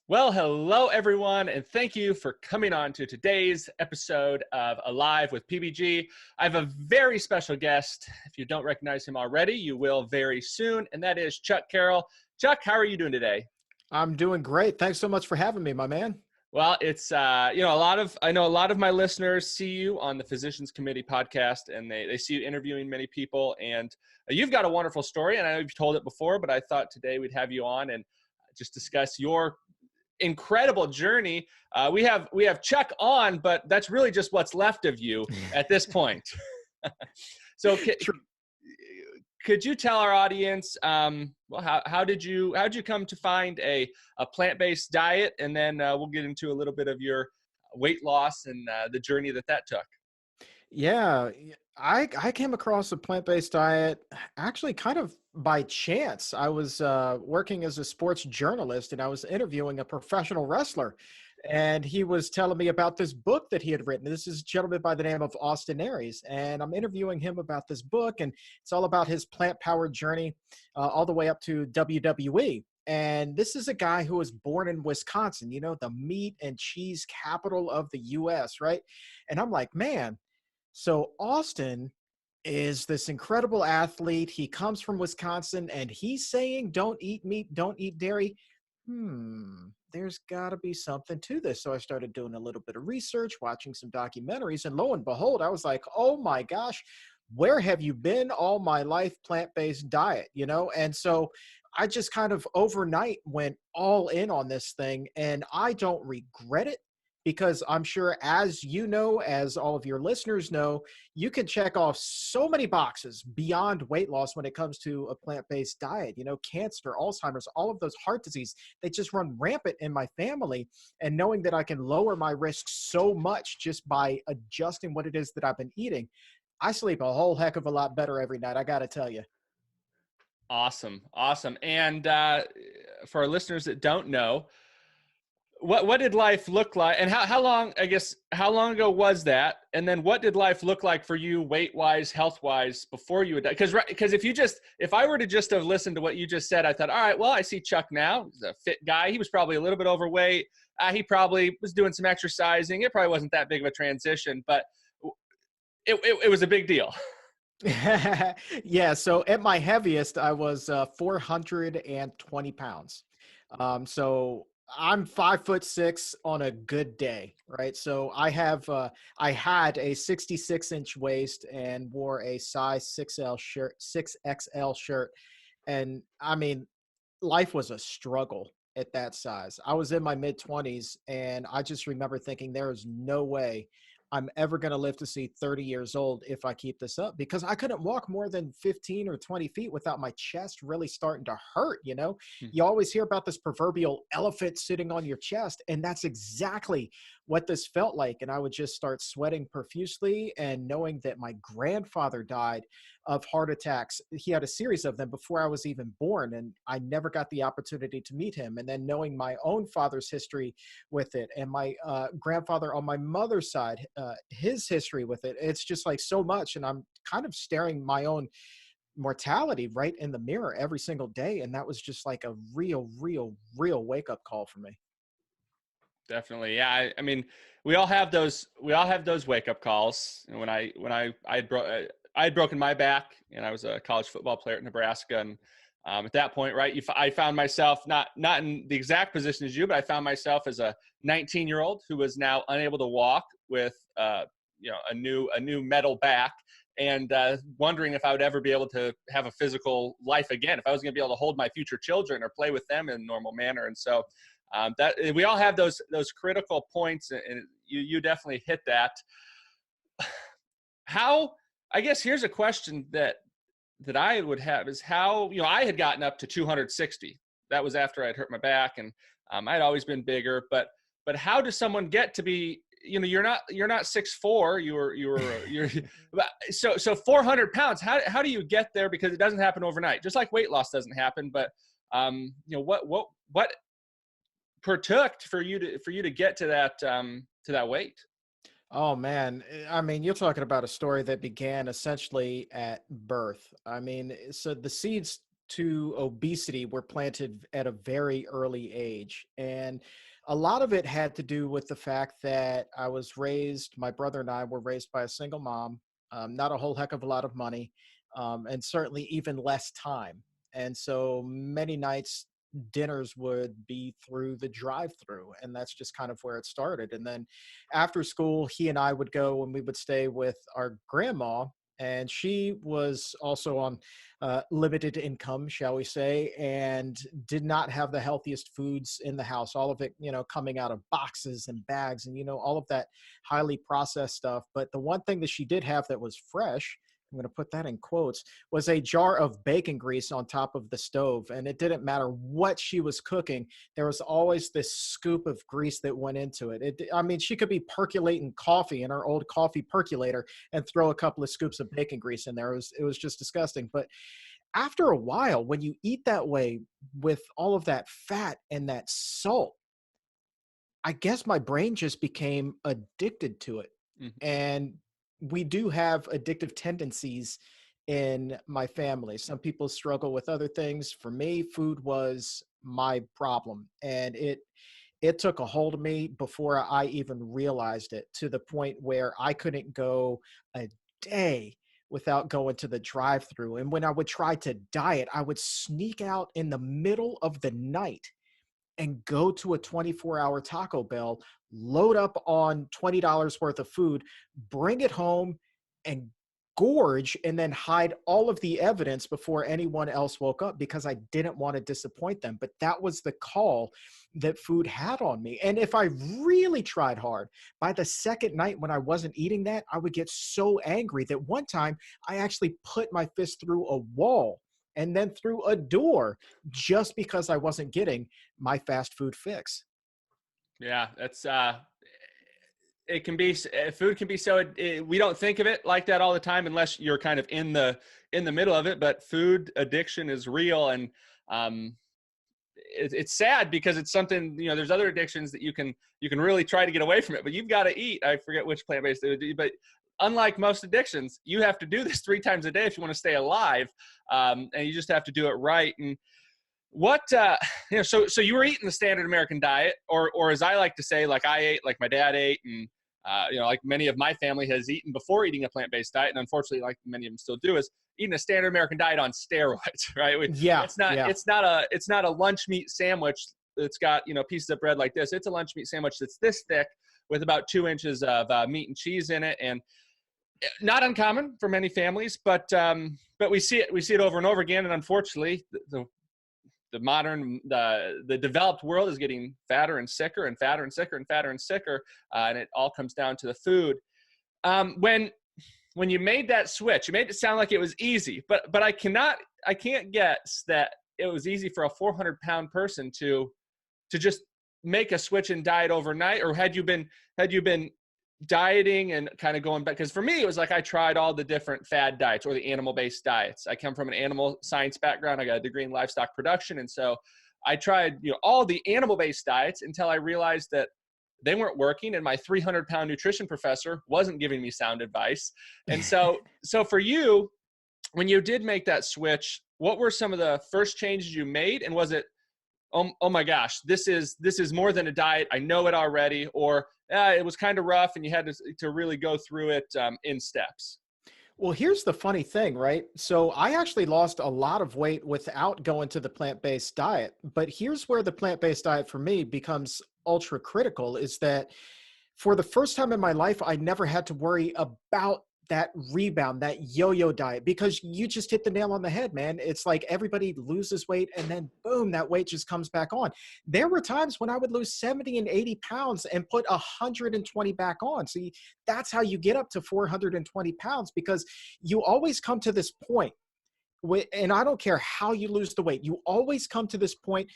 Well, hello everyone, and thank you for coming on to today's episode of Alive with PBG. I have a very special guest. If you don't recognize him already, you will very soon, and that is Chuck Carroll. Chuck, how are you doing today? I'm doing great. Thanks so much for having me, my man. Well, it's I know a lot of my listeners see you on the Physicians Committee podcast, and they see you interviewing many people, and you've got a wonderful story, and I know you've told it before, but I thought today we'd have you on and just discuss your incredible journey. We have Chuck on, but that's really just what's left of you at this point. So could you tell our audience, how did you come to find a plant-based diet, and then we'll get into a little bit of your weight loss and the journey that took. Yeah, I came across a plant-based diet actually kind of by chance. I was working as a sports journalist and I was interviewing a professional wrestler. And he was telling me about this book that he had written. This is a gentleman by the name of Austin Aries. And I'm interviewing him about this book. And it's all about his plant-powered journey all the way up to WWE. And this is a guy who was born in Wisconsin, the meat and cheese capital of the US, right? And I'm like, man, so Austin is this incredible athlete. He comes from Wisconsin and he's saying, don't eat meat, don't eat dairy. There's got to be something to this. So I started doing a little bit of research, watching some documentaries, and lo and behold, I was like, oh my gosh, where have you been all my life? Plant-based diet, And so I just kind of overnight went all in on this thing, and I don't regret it. Because I'm sure, as you know, as all of your listeners know, you can check off so many boxes beyond weight loss when it comes to a plant-based diet. Cancer, Alzheimer's, all of those heart disease, they just run rampant in my family. And knowing that I can lower my risk so much just by adjusting what it is that I've been eating, I sleep a whole heck of a lot better every night, I got to tell you. Awesome. And for our listeners that don't know, what did life look like, and how long ago was that, and then what did life look like for you weight wise, health wise, before you had done? Because if I were to just have listened to what you just said, I thought, all right, well, I see Chuck now. He's a fit guy. He was probably a little bit overweight. He probably was doing some exercising. It probably wasn't that big of a transition, but it was a big deal. Yeah, so at my heaviest I was 420 pounds. So I'm 5'6" on a good day, right? So I had a 66-inch waist and wore a size 6XL shirt. And I mean, life was a struggle at that size. I was in my mid-20s and I just remember thinking there is no way I'm ever going to live to see 30 years old if I keep this up, because I couldn't walk more than 15 or 20 feet without my chest really starting to hurt. You always hear about this proverbial elephant sitting on your chest, and that's exactly what this felt like. And I would just start sweating profusely, and knowing that my grandfather died of heart attacks. He had a series of them before I was even born, and I never got the opportunity to meet him. And then knowing my own father's history with it, and my grandfather on my mother's side, his history with it, it's just like so much. And I'm kind of staring my own mortality right in the mirror every single day. And that was just like a real wake up call for me. Definitely. Yeah. I mean, we all have those wake up calls. And when I had broken my back, and I was a college football player at Nebraska. And at that point, right, I found myself not in the exact position as you, but I found myself as a 19-year-old who was now unable to walk with a new metal back, and wondering if I would ever be able to have a physical life again, if I was going to be able to hold my future children or play with them in a normal manner. And so that we all have those critical points, and you definitely hit that. I guess here's a question that I would have is how, I had gotten up to 260. That was after I'd hurt my back, and I'd always been bigger, but how does someone get to be, you're not 6'4", you're so 400 pounds. How do you get there? Because it doesn't happen overnight, just like weight loss doesn't happen. But what partook for you to get to that weight? Oh man, I mean, you're talking about a story that began essentially at birth. I mean, so the seeds to obesity were planted at a very early age. And a lot of it had to do with the fact that my brother and I were raised by a single mom, not a whole heck of a lot of money, and certainly even less time. And so many nights, dinners would be through the drive through. And that's just kind of where it started. And then after school, he and I would go and we would stay with our grandma. And she was also on limited income, shall we say, and did not have the healthiest foods in the house. All of it, coming out of boxes and bags and, all of that highly processed stuff. But the one thing that she did have that was fresh, I'm going to put that in quotes, was a jar of bacon grease on top of the stove. And it didn't matter what she was cooking, there was always this scoop of grease that went into it. I mean, she could be percolating coffee in her old coffee percolator and throw a couple of scoops of bacon grease in there. It was just disgusting. But after a while, when you eat that way with all of that fat and that salt, I guess my brain just became addicted to it. Mhm. And we do have addictive tendencies in my family. Some people struggle with other things. For me, food was my problem. And it took a hold of me before I even realized it, to the point where I couldn't go a day without going to the drive-through. And when I would try to diet, I would sneak out in the middle of the night and go to a 24-hour Taco Bell, load up on $20 worth of food, bring it home, and gorge, and then hide all of the evidence before anyone else woke up, because I didn't want to disappoint them. But that was the call that food had on me. And if I really tried hard, by the second night when I wasn't eating that, I would get so angry that one time I actually put my fist through a wall and then through a door, just because I wasn't getting my fast food fix. Yeah, that's it can be food can be so we don't think of it like that all the time unless you're kind of in the middle of it. But food addiction is real, and um, it's sad because it's something, there's other addictions that you can really try to get away from it, but you've got to eat. I forget which plant-based they would do, but unlike most addictions, you have to do this 3 times a day if you want to stay alive, and you just have to do it right. And what so you were eating the standard American diet, or as I like to say, like I ate, like my dad ate, and like many of my family has eaten before eating a plant-based diet, and unfortunately, like many of them still do, is eating a standard American diet on steroids, right? Yeah, It's not yeah. it's not a lunch meat sandwich that's got pieces of bread like this. It's a lunch meat sandwich that's this thick with about 2 inches of meat and cheese in it, and not uncommon for many families, but we see it over and over again, and unfortunately, the developed world is getting fatter and sicker and fatter and sicker and fatter and sicker, and it all comes down to the food. When you made that switch, you made it sound like it was easy, but I can't guess that it was easy for a 400-pound person to just make a switch in diet overnight. Or had you been dieting and kind of going back? Because for me, it was like I tried all the different fad diets or the animal-based diets. I come from an animal science background. I got a degree in livestock production, and so I tried all the animal-based diets until I realized that they weren't working, and my 300-pound nutrition professor wasn't giving me sound advice. And so for you, when you did make that switch, what were some of the first changes you made? And was it, oh my gosh, this is more than a diet, I know it already, or it was kind of rough and you had to really go through it in steps? Well, here's the funny thing, right? So I actually lost a lot of weight without going to the plant-based diet. But here's where the plant-based diet for me becomes ultra critical, is that for the first time in my life, I never had to worry about that rebound, that yo-yo diet, because you just hit the nail on the head, man. It's like everybody loses weight and then boom, that weight just comes back on. There were times when I would lose 70 and 80 pounds and put 120 back on. See, that's how you get up to 420 pounds, because you always come to this point, and I don't care how you lose the weight, you always come to this point.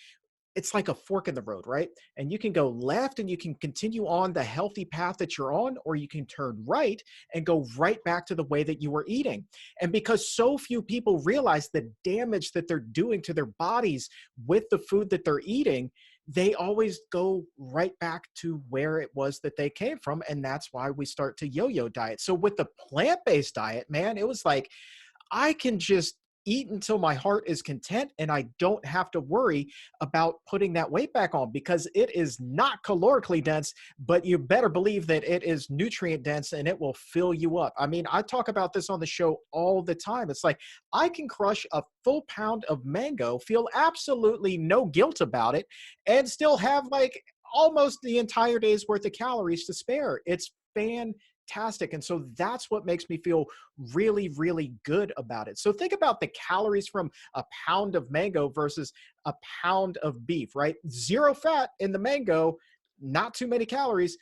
It's like a fork in the road, right? And you can go left and you can continue on the healthy path that you're on, or you can turn right and go right back to the way that you were eating. And because so few people realize the damage that they're doing to their bodies with the food that they're eating, they always go right back to where it was that they came from. And that's why we start to yo-yo diet. So with the plant-based diet, man, it was like, I can just eat until my heart is content and I don't have to worry about putting that weight back on, because it is not calorically dense, but you better believe that it is nutrient dense and it will fill you up. I mean, I talk about this on the show all the time. It's like I can crush a full pound of mango, feel absolutely no guilt about it, and still have like almost the entire day's worth of calories to spare. It's fantastic. And so that's what makes me feel really, really good about it. So think about the calories from a pound of mango versus a pound of beef, right? Zero fat in the mango, not too many calories.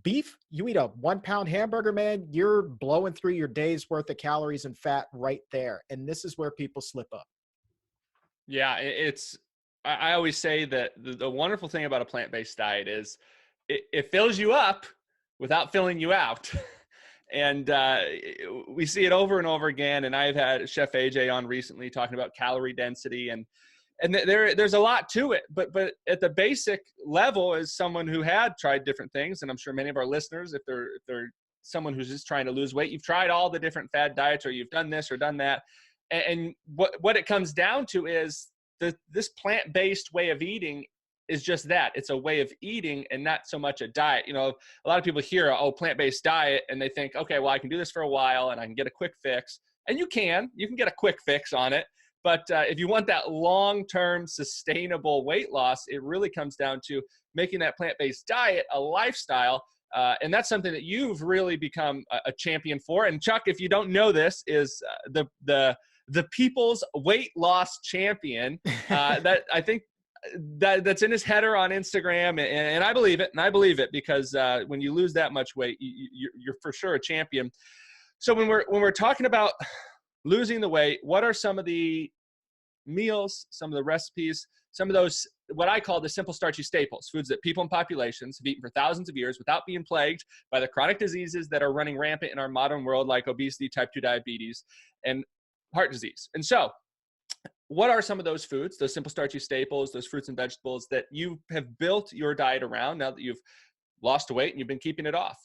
Beef, you eat a 1 pound hamburger, man, you're blowing through your day's worth of calories and fat right there. And this is where people slip up. Yeah, it's. I always say that the wonderful thing about a plant-based diet is it fills you up without filling you out. And we see it over and over again. And I've had Chef AJ on recently talking about calorie density, and there's a lot to it. But at the basic level, as someone who had tried different things, and I'm sure many of our listeners, if they're someone who's just trying to lose weight, you've tried all the different fad diets, or you've done this or done that. And what it comes down to is this plant-based way of eating is just that. It's a way of eating and not so much a diet. You know, a lot of people hear, oh, plant-based diet, and they think, okay, well, I can do this for a while and I can get a quick fix. And you can get a quick fix on it. But if you want that long-term sustainable weight loss, it really comes down to making that plant-based diet a lifestyle. And that's something that you've really become a champion for. And Chuck, if you don't know this, is the people's weight loss champion. That I think that's in his header on Instagram, and I believe it. And I believe it because when you lose that much weight, you're for sure a champion. So when we're talking about losing the weight, what are some of the meals, some of the recipes, some of those what I call the simple starchy staples, foods that people in populations have eaten for thousands of years without being plagued by the chronic diseases that are running rampant in our modern world, like obesity, type 2 diabetes, and heart disease? And so what are some of those foods, those simple starchy staples, those fruits and vegetables that you have built your diet around now that you've lost weight and you've been keeping it off?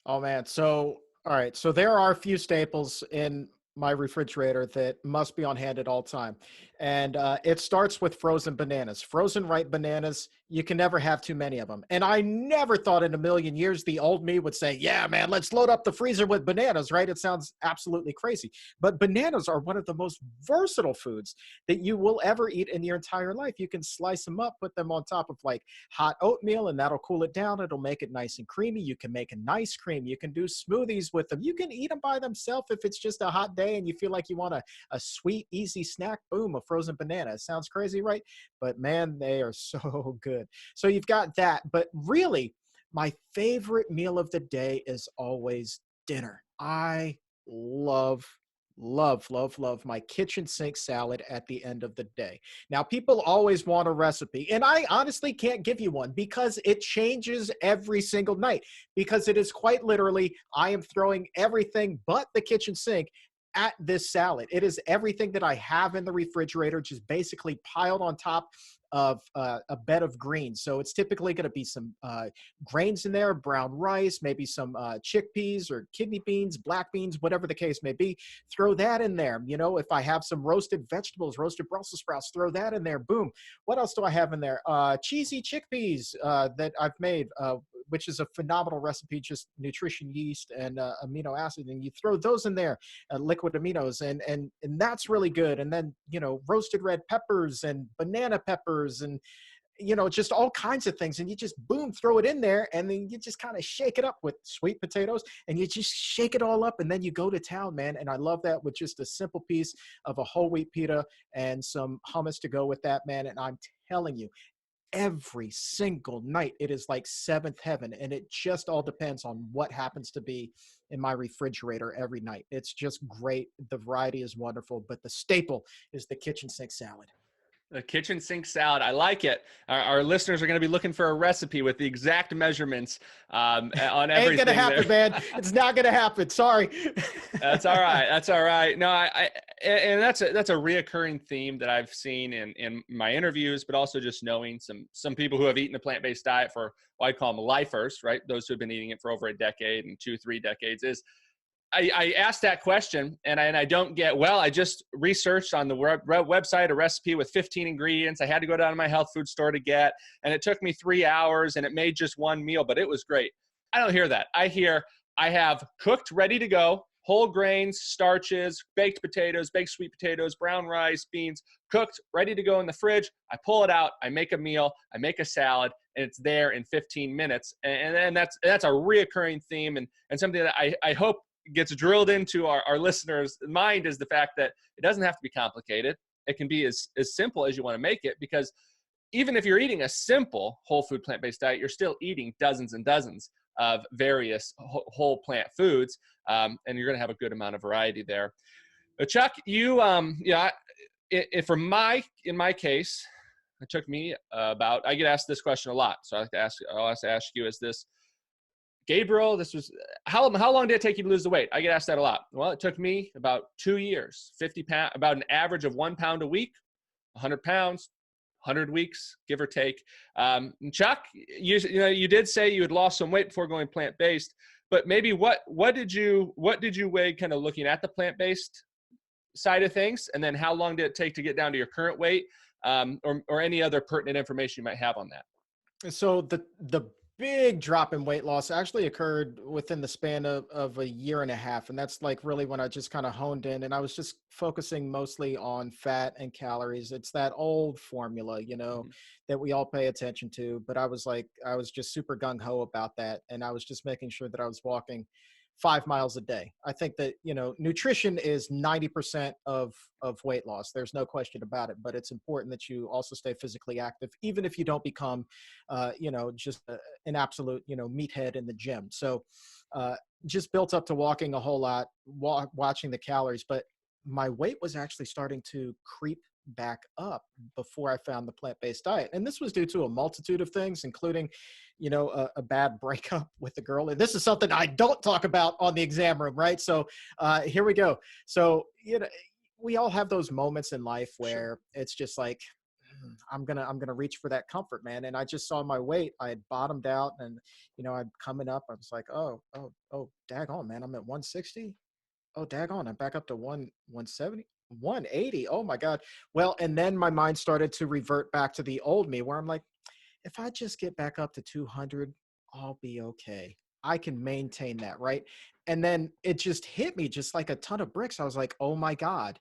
Oh man. So, all right. So there are a few staples in my refrigerator that must be on hand at all time. And it starts with frozen bananas, frozen ripe bananas. You can never have too many of them. And I never thought in a million years the old me would say, yeah, man, let's load up the freezer with bananas, right? It sounds absolutely crazy. But bananas are one of the most versatile foods that you will ever eat in your entire life. You can slice them up, put them on top of like hot oatmeal, and that'll cool it down. It'll make it nice and creamy. You can make an ice cream. You can do smoothies with them. You can eat them by themselves if it's just a hot day and you feel like you want a sweet, easy snack. Boom, a frozen banana. It sounds crazy, right? But man, they are so good. So you've got that. But really, my favorite meal of the day is always dinner. I love love my kitchen sink salad at the end of the day. Now, people always want a recipe, and I honestly can't give you one because it changes every single night. Because it is quite literally, I am throwing everything but the kitchen sink at this salad. It is everything that I have in the refrigerator, just basically piled on top of a bed of greens. So it's typically going to be some grains in there, brown rice, maybe some chickpeas or kidney beans, black beans, whatever the case may be. Throw that in there. You know, if I have some roasted vegetables, roasted Brussels sprouts, throw that in there. Boom. What else do I have in there? Cheesy chickpeas that I've made, which is a phenomenal recipe, just nutrition yeast and amino acid. And you throw those in there, liquid aminos, and that's really good. And then, you know, roasted red peppers and banana peppers and, you know, just all kinds of things. And you just, boom, throw it in there. And then you just kind of shake it up with sweet potatoes and you just shake it all up. And then you go to town, man. And I love that with just a simple piece of a whole wheat pita and some hummus to go with that, man. And I'm telling you, every single night it is like seventh heaven, and it just all depends on what happens to be in my refrigerator every night. It's just great. The variety is wonderful, but the staple is the kitchen sink salad. The kitchen sink salad. I like it. Our listeners are going to be looking for a recipe with the exact measurements on everything. Ain't gonna happen, man. It's not gonna happen. Sorry. That's all right. That's all right. No, and that's a reoccurring theme that I've seen in my interviews, but also just knowing some people who have eaten a plant-based diet for, well, I call them lifers, right? Those who have been eating it for over a decade and 2-3 decades, is I asked that question and I don't get, well, I just researched on the website a recipe with 15 ingredients. I had to go down to my health food store to get, and it took me 3 hours and it made just one meal, but it was great. I don't hear that. I hear I have cooked, ready to go, whole grains, starches, baked potatoes, baked sweet potatoes, brown rice, beans, cooked, ready to go in the fridge. I pull it out, I make a meal, I make a salad, and it's there in 15 minutes. And that's a reoccurring theme and something that I hope gets drilled into our listeners' mind is the fact that it doesn't have to be complicated. It can be as simple as you want to make it, because even if you're eating a simple whole food plant-based diet, you're still eating dozens and dozens of various whole plant foods, and you're going to have a good amount of variety there. Chuck, you, in my case, it took me I get asked this question a lot, so I'll ask you, is this, Gabriel, this was, how long did it take you to lose the weight? I get asked that a lot. Well, it took me about 2 years, 50 pounds, about an average of 1 pound a week, 100 pounds, 100 weeks, give or take. Chuck, you did say you had lost some weight before going plant-based, but maybe what did you weigh kind of looking at the plant-based side of things? And then how long did it take to get down to your current weight, or any other pertinent information you might have on that? So the big drop in weight loss actually occurred within the span of a year and a half. And that's like really when I just kind of honed in and I was just focusing mostly on fat and calories. It's that old formula, Mm-hmm. that we all pay attention to. But I was just super gung ho about that. And I was just making sure that I was walking 5 miles a day. I think that, nutrition is 90% of weight loss. There's no question about it, but it's important that you also stay physically active, even if you don't become, just an absolute, meathead in the gym. So just built up to walking a whole lot, watching the calories, but my weight was actually starting to creep back up before I found the plant-based diet. And this was due to a multitude of things, including, a bad breakup with the girl. And this is something I don't talk about on the exam room, right? So here we go. So, we all have those moments in life where Sure. it's just like, I'm gonna reach for that comfort, man. And I just saw my weight. I had bottomed out, and I'm coming up. I was like, oh, daggone, man, I'm at 160. Oh, daggone, I'm back up to 170, 180. Oh my God. Well, and then my mind started to revert back to the old me where I'm like, if I just get back up to 200, I'll be okay. I can maintain that, right? And then it just hit me just like a ton of bricks. I was like, oh my God,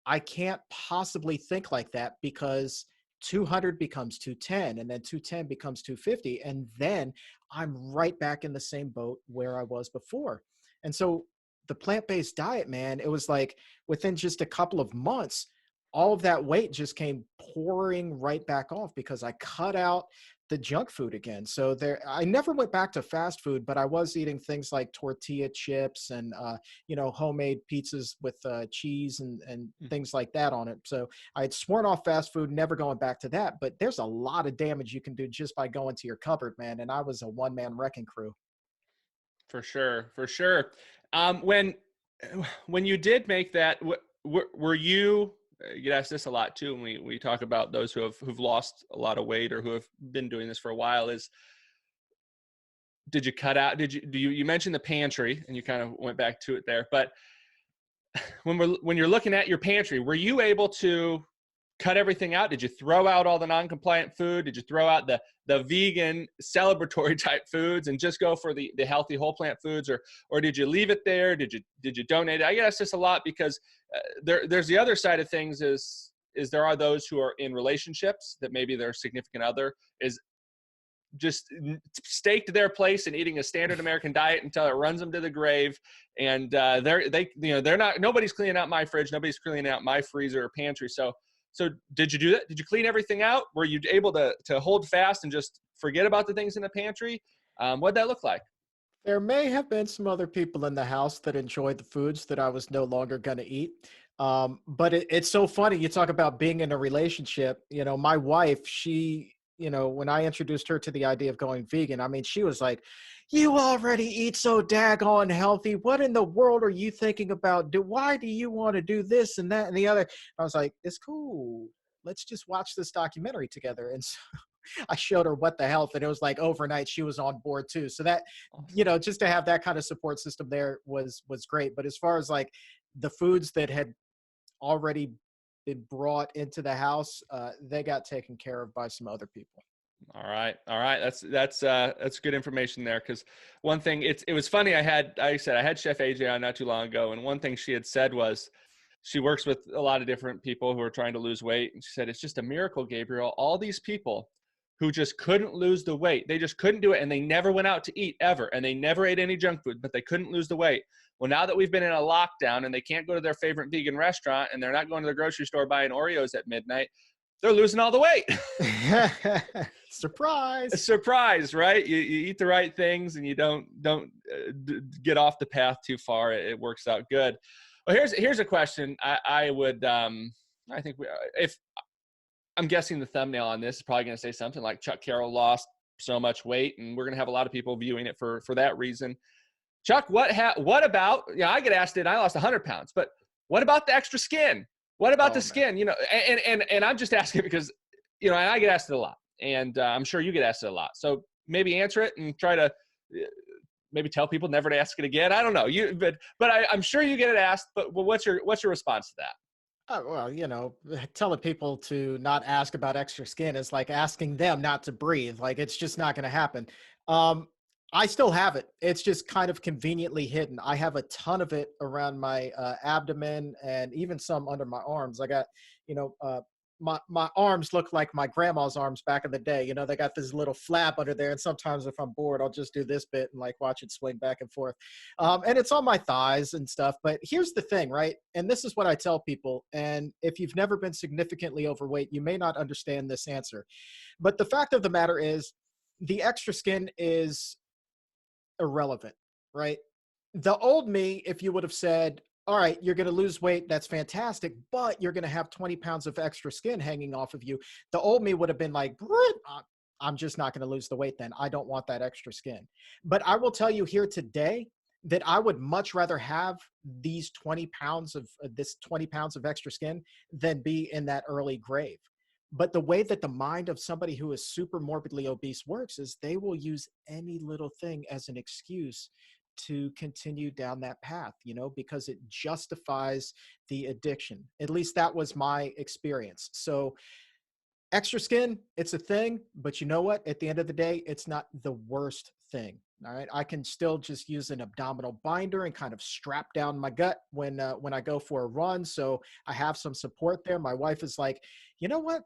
I can't possibly think like that, because 200 becomes 210, and then 210 becomes 250. And then I'm right back in the same boat where I was before. And so the plant-based diet, man, it was like within just a couple of months, all of that weight just came pouring right back off because I cut out the junk food again. So I never went back to fast food, but I was eating things like tortilla chips and, homemade pizzas with cheese and things like that on it. So I had sworn off fast food, never going back to that. But there's a lot of damage you can do just by going to your cupboard, man. And I was a one-man wrecking crew. For sure, for sure. When you did make that, were you? You get asked this a lot too, when we talk about those who've lost a lot of weight or who have been doing this for a while. Is, did you cut out? You mentioned the pantry and you kind of went back to it there, but when you're looking at your pantry, were you able to cut everything out? Did you throw out all the non-compliant food? Did you throw out the vegan celebratory type foods and just go for the healthy whole plant foods, or did you leave it there? Did you donate it? I guess this a lot because there's the other side of things is there are those who are in relationships that maybe their significant other is just staked to their place and eating a standard American diet until it runs them to the grave. And they're not, nobody's cleaning out my fridge. Nobody's cleaning out my freezer or pantry. So did you do that? Did you clean everything out? Were you able to hold fast and just forget about the things in the pantry? What'd that look like? There may have been some other people in the house that enjoyed the foods that I was no longer going to eat. But it's so funny. You talk about being in a relationship. My wife, she, when I introduced her to the idea of going vegan, I mean, she was like, you already eat so daggone healthy. What in the world are you thinking about? Why do you want to do this and that and the other? I was like, it's cool. Let's just watch this documentary together. And so I showed her what the health, and it was like overnight she was on board too. So that, Awesome. just to have that kind of support system there was great. But as far as like the foods that had already been brought into the house, they got taken care of by some other people. All right. All right. That's good information there. Cause one thing it was funny. I said, I had Chef AJ on not too long ago. And one thing she had said was she works with a lot of different people who are trying to lose weight. And she said, it's just a miracle, Gabriel. All these people who just couldn't lose the weight, they just couldn't do it. And they never went out to eat ever. And they never ate any junk food, but they couldn't lose the weight. Well, now that we've been in a lockdown and they can't go to their favorite vegan restaurant and they're not going to the grocery store buying Oreos at midnight, they're losing all the weight. A Surprise. surprise, right? You eat the right things and you don't get off the path too far. It works out good. Well, here's a question. I would I think if I'm guessing the thumbnail on this is probably going to say something like Chuck Carroll lost so much weight, and we're going to have a lot of people viewing it for that reason. Chuck, what about, I get asked it, I lost 100 pounds, but what about the extra skin? What about the skin? And I'm just asking because, and I get asked it a lot, and I'm sure you get asked it a lot. So maybe answer it and try to maybe tell people never to ask it again. I don't know but I'm sure you get it asked, but what's your response to that? Well, telling people to not ask about extra skin is like asking them not to breathe. Like it's just not going to happen. I still have it. It's just kind of conveniently hidden. I have a ton of it around my abdomen and even some under my arms. I got, my arms look like my grandma's arms back in the day. They got this little flap under there. And sometimes if I'm bored, I'll just do this bit and like watch it swing back and forth. And it's on my thighs and stuff. But here's the thing, right? And this is what I tell people. And if you've never been significantly overweight, you may not understand this answer. But the fact of the matter is the extra skin is irrelevant, right? The old me, if you would have said, all right, you're going to lose weight, that's fantastic, but you're going to have 20 pounds of extra skin hanging off of you. The old me would have been like, I'm just not going to lose the weight then. I don't want that extra skin. But I will tell you here today that I would much rather have these 20 pounds of this 20 pounds of extra skin than be in that early grave. But the way that the mind of somebody who is super morbidly obese works is they will use any little thing as an excuse to continue down that path, because it justifies the addiction. At least that was my experience. So extra skin, it's a thing, but you know what? At the end of the day, it's not the worst thing. All right. I can still just use an abdominal binder and kind of strap down my gut when I go for a run. So I have some support there. My wife is like, you know what?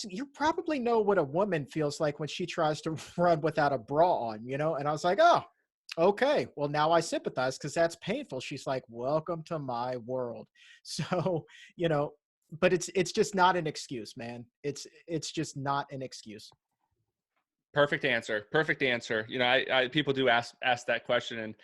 You probably know what a woman feels like when she tries to run without a bra on, And I was like, oh, okay. Well, now I sympathize because that's painful. She's like, welcome to my world. So, but it's just not an excuse, man. It's just not an excuse. Perfect answer. Perfect answer. I people do ask that question,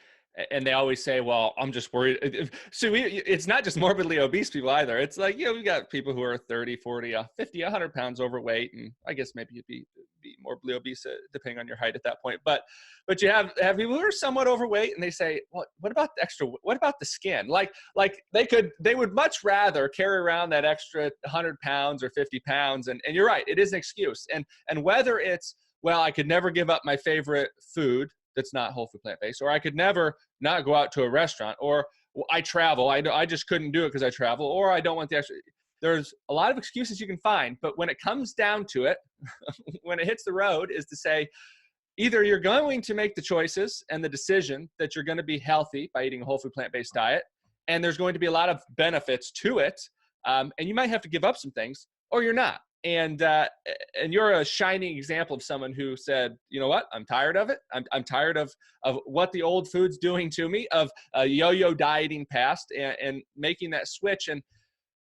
and they always say, well, I'm just worried. So it's not just morbidly obese people either. It's like, we got people who are 30, 40, 50, 100 pounds overweight. And I guess maybe you'd be morbidly obese depending on your height at that point. But you have people who are somewhat overweight and they say, well, what about the skin? Like they would much rather carry around that extra 100 pounds or 50 pounds. And you're right. It is an excuse. And whether it's, well, I could never give up my favorite food that's not whole food plant-based, or I could never not go out to a restaurant, or I travel. I just couldn't do it because I travel, or I don't want the extra. There's a lot of excuses you can find, but when it comes down to it, when it hits the road, is to say, either you're going to make the choices and the decision that you're going to be healthy by eating a whole food plant-based diet, and there's going to be a lot of benefits to it, and you might have to give up some things, or you're not. And you're a shining example of someone who said, you know what, I'm tired of it. I'm tired of what the old food's doing to me, of yo-yo dieting past and making that switch. And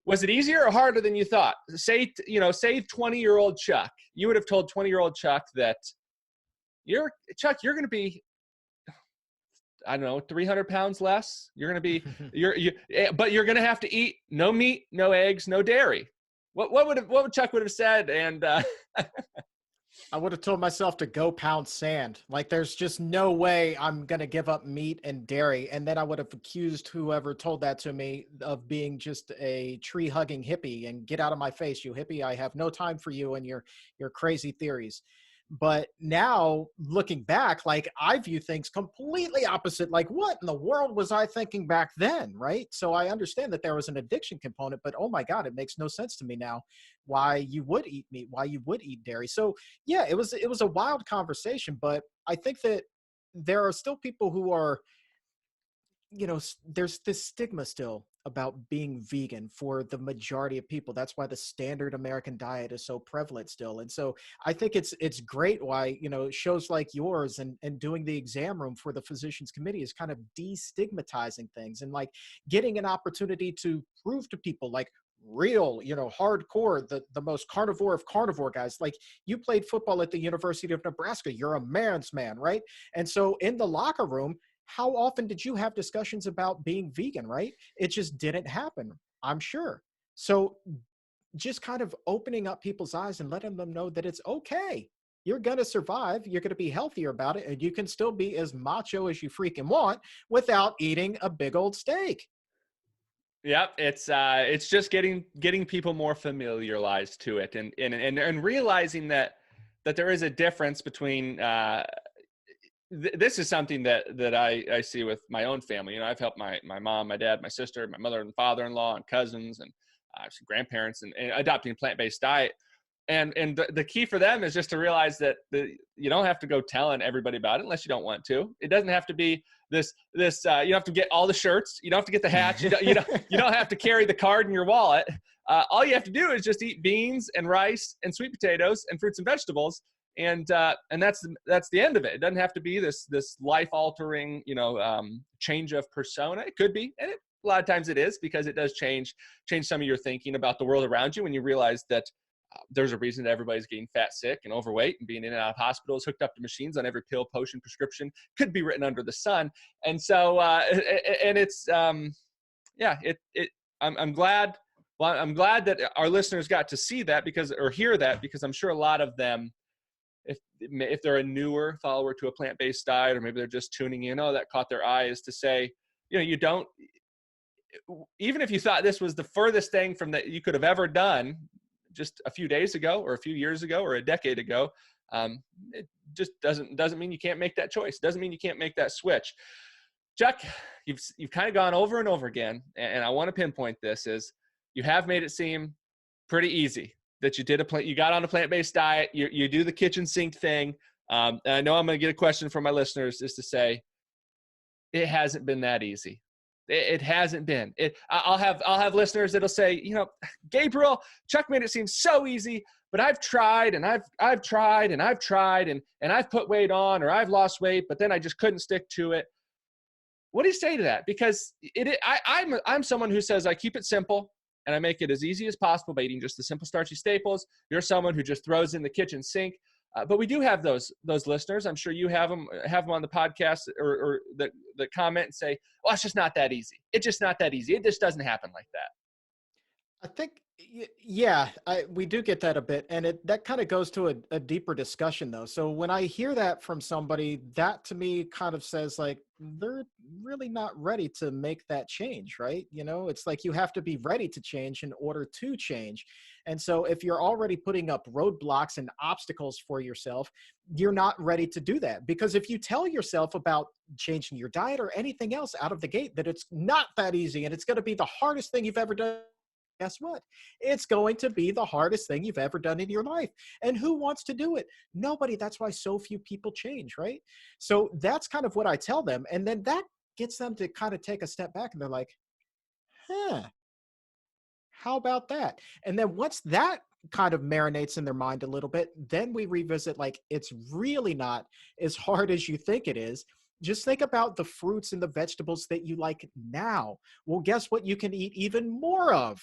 was it easier or harder than you thought? Say 20-year-old Chuck, you would have told 20-year-old Chuck that you're going to be, I don't know, 300 pounds less. You're going to be, but you're going to have to eat no meat, no eggs, no dairy. What would Chuck would have said? And I would have told myself to go pound sand. Like, there's just no way I'm going to give up meat and dairy. And then I would have accused whoever told that to me of being just a tree hugging hippie and get out of my face, you hippie. I have no time for you and your crazy theories. But now looking back, like, I view things completely opposite. Like, what in the world was I thinking back then? Right. So I understand that there was an addiction component, but oh my God, it makes no sense to me now why you would eat meat, why you would eat dairy. So yeah, it was a wild conversation, but I think that there are still people who are, there's this stigma still about being vegan for the majority of people. That's why the standard American diet is so prevalent still. And so I think it's great why, shows like yours and doing the exam room for the physicians committee is kind of destigmatizing things and like getting an opportunity to prove to people like real, hardcore, the most carnivore of carnivore guys. Like, you played football at the University of Nebraska. You're a man's man, right? And so in the locker room, how often did you have discussions about being vegan, right? It just didn't happen, I'm sure. So just kind of opening up people's eyes and letting them know that it's okay. You're going to survive. You're going to be healthier about it. And you can still be as macho as you freaking want without eating a big old steak. Yep, it's just getting people more familiarized to it, and realizing that there is a difference between this is something that I see with my own family. I've helped my mom, my dad, my sister, my mother and father-in-law, and cousins, and some grandparents, and adopting a plant-based diet. And the key for them is just to realize that you don't have to go telling everybody about it unless you don't want to. It doesn't have to be this you don't have to get all the shirts. You don't have to get the hats. You don't have to carry the card in your wallet. All you have to do is just eat beans and rice and sweet potatoes and fruits and vegetables. And that's the end of it. It doesn't have to be this life altering, change of persona. It could be, and a lot of times it is, because it does change some of your thinking about the world around you when you realize that there's a reason that everybody's getting fat, sick, and overweight, and being in and out of hospitals, hooked up to machines on every pill, potion, prescription could be written under the sun. And so, and it's, I'm glad. Well, I'm glad that our listeners got to see that or hear that, because I'm sure a lot of them, if they're a newer follower to a plant-based diet, or maybe they're just tuning in, that caught their eye, is to say, you don't, even if you thought this was the furthest thing from that you could have ever done just a few days ago or a few years ago or a decade ago, it just doesn't mean you can't make that choice. It doesn't mean you can't make that switch. Chuck, you've kind of gone over and over again, and I want to pinpoint this, is you have made it seem pretty easy that you got on a plant-based diet. You do the kitchen sink thing. And I know I'm going to get a question from my listeners, is to say, it hasn't been that easy. It hasn't been. I'll have listeners that'll say, Gabriel, Chuck made it seem so easy, but I've tried and I've tried and I've tried and I've put weight on, or I've lost weight, but then I just couldn't stick to it. What do you say to that? Because I'm someone who says I keep it simple and I make it as easy as possible by eating just the simple starchy staples. You're someone who just throws in the kitchen sink. But we do have those listeners. I'm sure you have them on the podcast, or that comment and say, well, it's just not that easy. It's just not that easy. It just doesn't happen like that. I think, yeah, we do get that a bit. And that kind of goes to a deeper discussion, though. So when I hear that from somebody, that to me kind of says like, they're really not ready to make that change, right? It's like you have to be ready to change in order to change. And so if you're already putting up roadblocks and obstacles for yourself, you're not ready to do that. Because if you tell yourself about changing your diet or anything else out of the gate that it's not that easy and it's going to be the hardest thing you've ever done, guess what? It's going to be the hardest thing you've ever done in your life. And who wants to do it? Nobody. That's why so few people change, right? So that's kind of what I tell them. And then that gets them to kind of take a step back, and they're like, how about that? And then once that kind of marinates in their mind a little bit, then we revisit, like, it's really not as hard as you think it is. Just think about the fruits and the vegetables that you like now. Well, guess what you can eat even more of?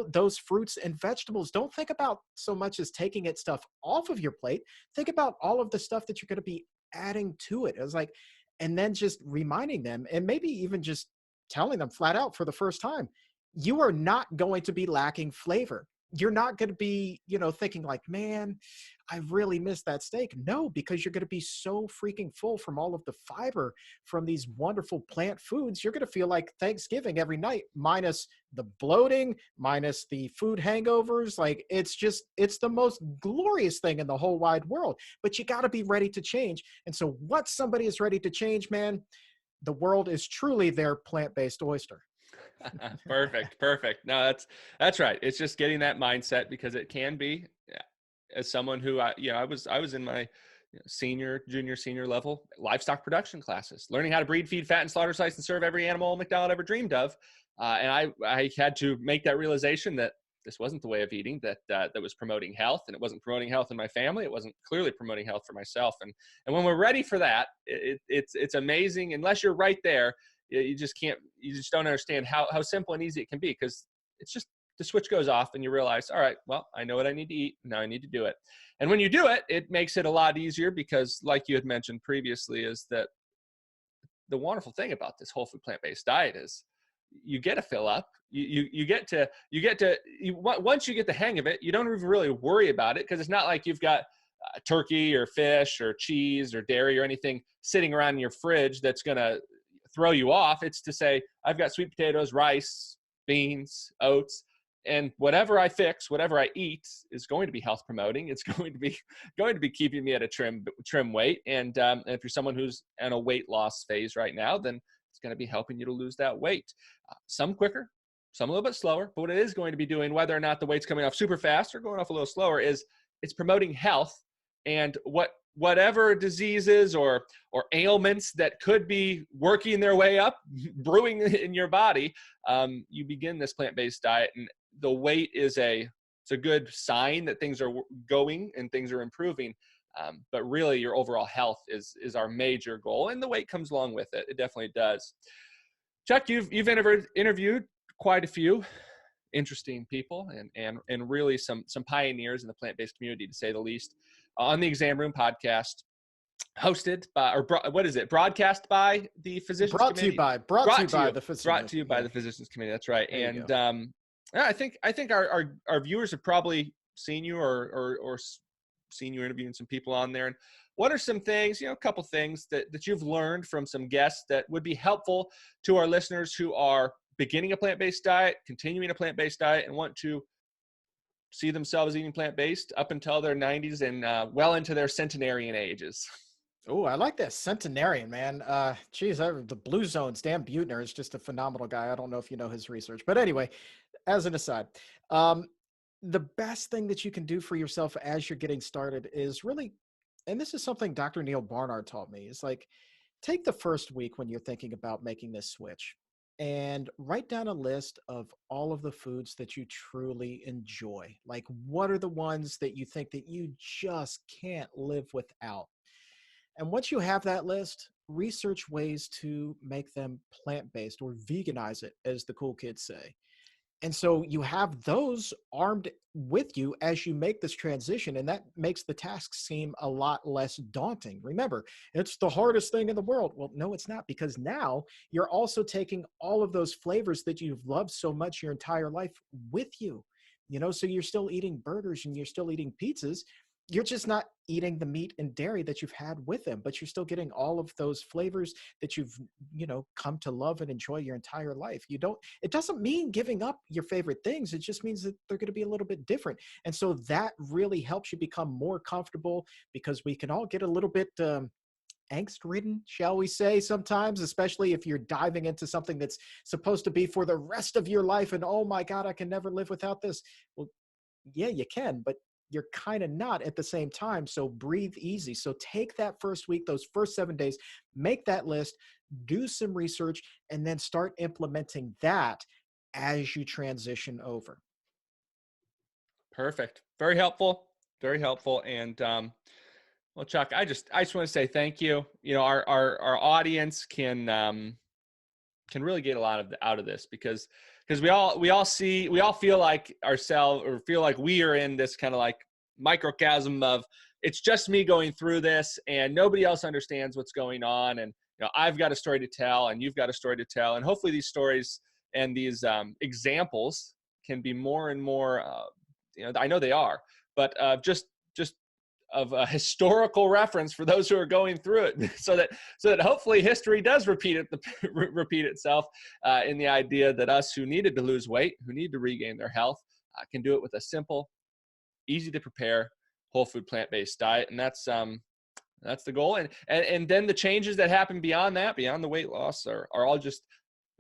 Those fruits and vegetables. Don't think about so much as taking stuff off of your plate. Think about all of the stuff that you're going to be adding to it. It's like, and then just reminding them, and maybe even just telling them flat out for the first time, you are not going to be lacking flavor. you're not going to be, thinking like, man, I really miss that steak. No, because you're going to be so freaking full from all of the fiber from these wonderful plant foods. You're going to feel like Thanksgiving every night, minus the bloating, minus the food hangovers. Like, it's the most glorious thing in the whole wide world. But you got to be ready to change. And so, once somebody is ready to change, man, the world is truly their plant-based oyster. Perfect. No, that's right. It's just getting that mindset, because it can be, yeah, as someone who I was in my junior, senior level livestock production classes, learning how to breed, feed, fat, and slaughter, slice, and serve every animal McDonald ever dreamed of. And I had to make that realization that this wasn't the way of eating that was promoting health, and it wasn't promoting health in my family. It wasn't clearly promoting health for myself. And when we're ready for that, it's amazing. Unless you're right there, you just don't understand how simple and easy it can be, because it's just the switch goes off and you realize, all right, well, I know what I need to eat. Now I need to do it. And when you do it, it makes it a lot easier, because like you had mentioned previously, is that the wonderful thing about this whole food plant-based diet is you get to fill up. Once you get the hang of it, you don't even really worry about it, because it's not like you've got turkey or fish or cheese or dairy or anything sitting around in your fridge that's going to throw you off. It's to say, I've got sweet potatoes, rice, beans, oats, and whatever I fix, whatever I eat is going to be health promoting. It's going to be keeping me at a trim weight. And if you're someone who's in a weight loss phase right now, then it's going to be helping you to lose that weight. Some quicker, some a little bit slower. But what it is going to be doing, whether or not the weight's coming off super fast or going off a little slower, is it's promoting health. And whatever diseases or ailments that could be working their way up, brewing in your body, you begin this plant-based diet, and the weight it's a good sign that things are going and things are improving. But really, your overall health is our major goal, and the weight comes along with it. It definitely does. Chuck, you've interviewed quite a few interesting people and really some pioneers in the plant-based community, to say the least, on the Exam Room podcast, hosted by, or what is it, broadcast by the Physicians Brought Committee? Brought to you by the Physicians. Brought to you by the Physicians Committee. That's right. And yeah, I think our viewers have probably seen you or seen you interviewing some people on there. And what are some things, a couple things that you've learned from some guests that would be helpful to our listeners who are beginning a plant-based diet, continuing a plant-based diet, and want to see themselves eating plant-based up until their 90s and well into their centenarian ages? Oh, I like that centenarian, man. Geez, the Blue Zones, Dan Buettner is just a phenomenal guy. I don't know if you know his research, but anyway, as an aside, the best thing that you can do for yourself as you're getting started is really, and this is something Dr. Neil Barnard taught me, is like, take the first week when you're thinking about making this switch and write down a list of all of the foods that you truly enjoy. Like, what are the ones that you think that you just can't live without? And once you have that list, research ways to make them plant-based, or veganize it, as the cool kids say. And so you have those armed with you as you make this transition, and that makes the task seem a lot less daunting. Remember, it's the hardest thing in the world. Well, no, it's not, because now you're also taking all of those flavors that you've loved so much your entire life with you. So you're still eating burgers and you're still eating pizzas. You're just not eating the meat and dairy that you've had with them, but you're still getting all of those flavors that you've, come to love and enjoy your entire life. It doesn't mean giving up your favorite things. It just means that they're going to be a little bit different. And so that really helps you become more comfortable, because we can all get a little bit, angst-ridden, shall we say, sometimes, especially if you're diving into something that's supposed to be for the rest of your life. And, oh my God, I can never live without this. Well, yeah, you can, but you're kind of not at the same time. So breathe easy. So take that first week, those first 7 days, make that list, do some research, and then start implementing that as you transition over. Perfect. Very helpful. Very helpful. And well, Chuck, I just want to say thank you. Our audience can really get a lot out of this, because we all feel like ourselves, or feel like we are in this kind of like microcosm of, it's just me going through this and nobody else understands what's going on. And I've got a story to tell and you've got a story to tell. And hopefully these stories and these examples can be more and more I know they are, but just of a historical reference for those who are going through it, so that hopefully history does repeat itself, in the idea that us who needed to lose weight, who need to regain their health, can do it with a simple, easy to prepare, whole food plant-based diet. And that's the goal. And then the changes that happen beyond that, beyond the weight loss, are all just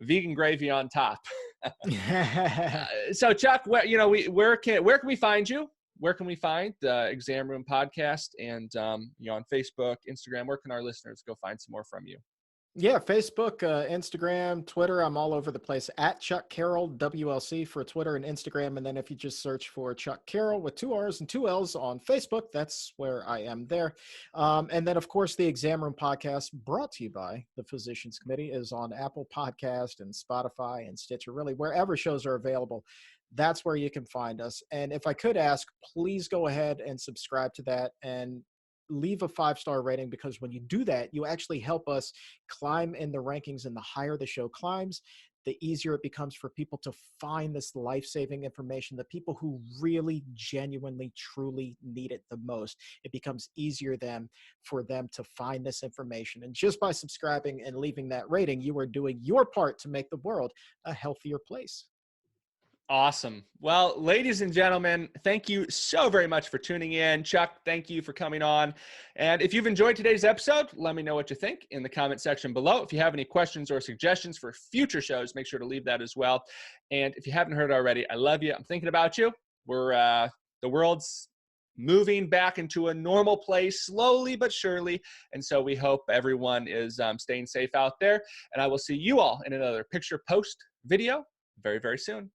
vegan gravy on top. So Chuck, where can we find you? Where can we find the Exam Room Podcast? And on Facebook, Instagram, where can our listeners go find some more from you? Yeah, Facebook, Instagram, Twitter. I'm all over the place at Chuck Carroll, WLC for Twitter and Instagram. And then if you just search for Chuck Carroll with 2 R's and 2 L's on Facebook, that's where I am there. And then, of course, the Exam Room Podcast, brought to you by the Physicians Committee, is on Apple Podcast and Spotify and Stitcher, really wherever shows are available. That's where you can find us. And if I could ask, please go ahead and subscribe to that and leave a 5-star rating, because when you do that, you actually help us climb in the rankings, and the higher the show climbs, the easier it becomes for people to find this life-saving information. The people who really, genuinely, truly need it the most, it becomes easier for them to find this information. And just by subscribing and leaving that rating, you are doing your part to make the world a healthier place. Awesome. Well, ladies and gentlemen, thank you so very much for tuning in. Chuck, thank you for coming on. And if you've enjoyed today's episode, let me know what you think in the comment section below. If you have any questions or suggestions for future shows, make sure to leave that as well. And if you haven't heard already, I love you. I'm thinking about you. The world's moving back into a normal place slowly but surely. And so we hope everyone is staying safe out there. And I will see you all in another picture post video very, very soon.